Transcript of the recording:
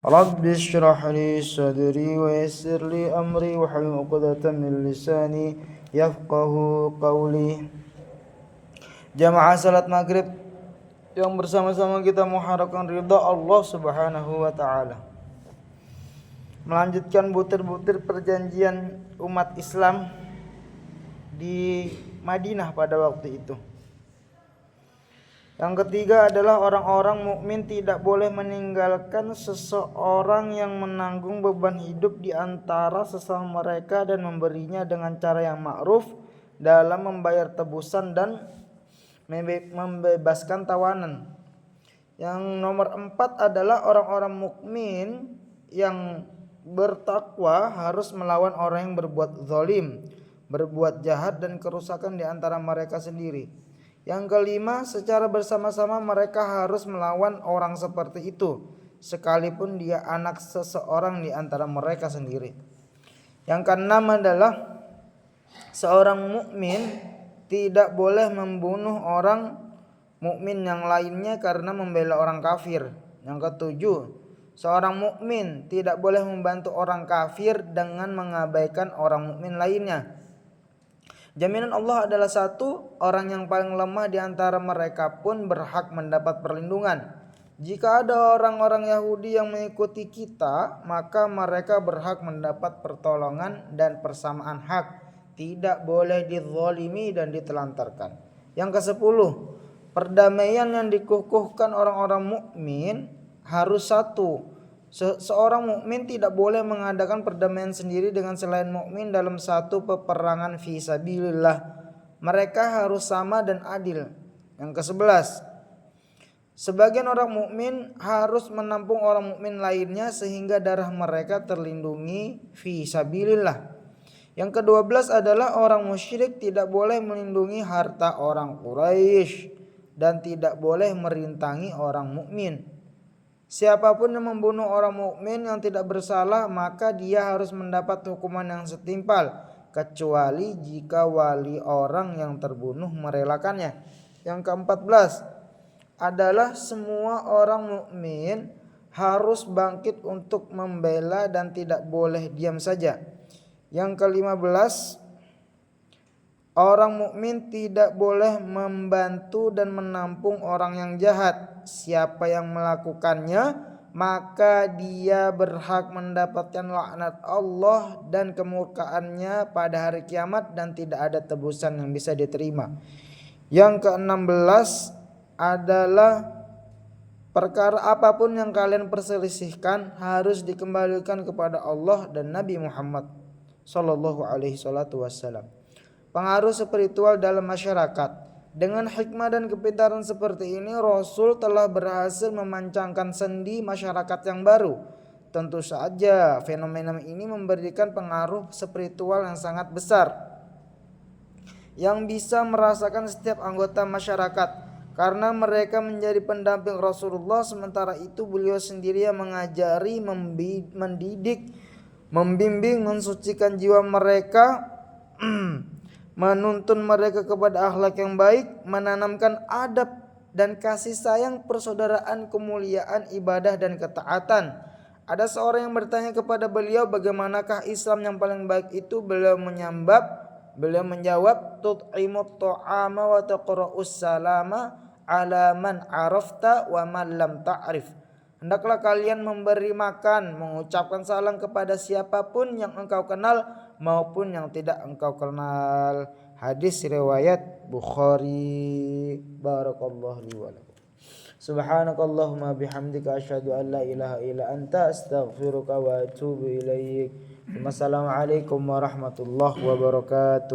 Rabbi shrah li sadri wa yassir li amri wahlul 'uqdatam min lisani yafqahu qawli. Jamaah salat maghrib yang bersama-sama kita mengharapkan ridha Allah Subhanahu wa taala. Melanjutkan butir-butir perjanjian umat Islam di Madinah pada waktu itu. Yang ketiga adalah orang-orang mukmin tidak boleh meninggalkan seseorang yang menanggung beban hidup di antara sesama mereka dan memberinya dengan cara yang ma'ruf dalam membayar tebusan dan membebaskan tawanan. Yang nomor 4 adalah orang-orang mukmin yang bertakwa harus melawan orang yang berbuat zalim, berbuat jahat dan kerusakan di antara mereka sendiri. Yang kelima, secara bersama-sama mereka harus melawan orang seperti itu, sekalipun dia anak seseorang di antara mereka sendiri. Yang keenam adalah seorang mukmin tidak boleh membunuh orang mukmin yang lainnya karena membela orang kafir. Yang ketujuh, seorang mukmin tidak boleh membantu orang kafir dengan mengabaikan orang mukmin lainnya. Jaminan Allah adalah satu, orang yang paling lemah di antara mereka pun berhak mendapat perlindungan. Jika ada orang-orang Yahudi yang mengikuti kita, maka mereka berhak mendapat pertolongan dan persamaan hak. Tidak boleh dizalimi dan ditelantarkan. Yang ke-10, perdamaian yang dikukuhkan orang-orang mukmin harus satu. Seorang mukmin tidak boleh mengadakan perdamaian sendiri dengan selain mukmin dalam satu peperangan fi sabilillah. Mereka harus sama dan adil. Yang ke-11, sebagian orang mukmin harus menampung orang mukmin lainnya sehingga darah mereka terlindungi fi sabilillah. Yang ke-12 adalah orang musyrik tidak boleh melindungi harta orang Quraisy dan tidak boleh merintangi orang mukmin. Siapapun yang membunuh orang mukmin yang tidak bersalah, maka dia harus mendapat hukuman yang setimpal, kecuali jika wali orang yang terbunuh merelakannya. Yang ke-14 adalah semua orang mukmin harus bangkit untuk membela dan tidak boleh diam saja. Yang ke-15, orang mukmin tidak boleh membantu dan menampung orang yang jahat. Siapa yang melakukannya, maka dia berhak mendapatkan laknat Allah dan kemurkaannya pada hari kiamat dan tidak ada tebusan yang bisa diterima. Yang ke-16 adalah perkara apapun yang kalian perselisihkan harus dikembalikan kepada Allah dan Nabi Muhammad sallallahu alaihi wasallam. Pengaruh spiritual dalam masyarakat. Dengan hikmah dan kepintaran seperti ini, Rasul telah berhasil memancangkan sendi masyarakat yang baru. Tentu saja fenomena ini memberikan pengaruh spiritual yang sangat besar yang bisa merasakan setiap anggota masyarakat, karena mereka menjadi pendamping Rasulullah. Sementara itu beliau sendiri yang mengajari, mendidik, membimbing, mensucikan jiwa mereka, menuntun mereka kepada akhlak yang baik, menanamkan adab dan kasih sayang, persaudaraan, kemuliaan, ibadah dan ketaatan. Ada seorang yang bertanya kepada beliau, bagaimanakah Islam yang paling baik itu? Beliau menjawab, tut'imut ta'ama wa taqra'us salama ala man arafta wa man lam ta'rif. Hendaklah kalian memberi makan, mengucapkan salam kepada siapapun yang engkau kenal maupun yang tidak engkau kenal. Hadis riwayat Bukhari. Barakallahu li wa lakum. Subhanakallahumma bihamdika asyhadu an la ilaha illa anta astaghfiruka wa atubu ilaik. Wassalamualaikum warahmatullahi wabarakatuh.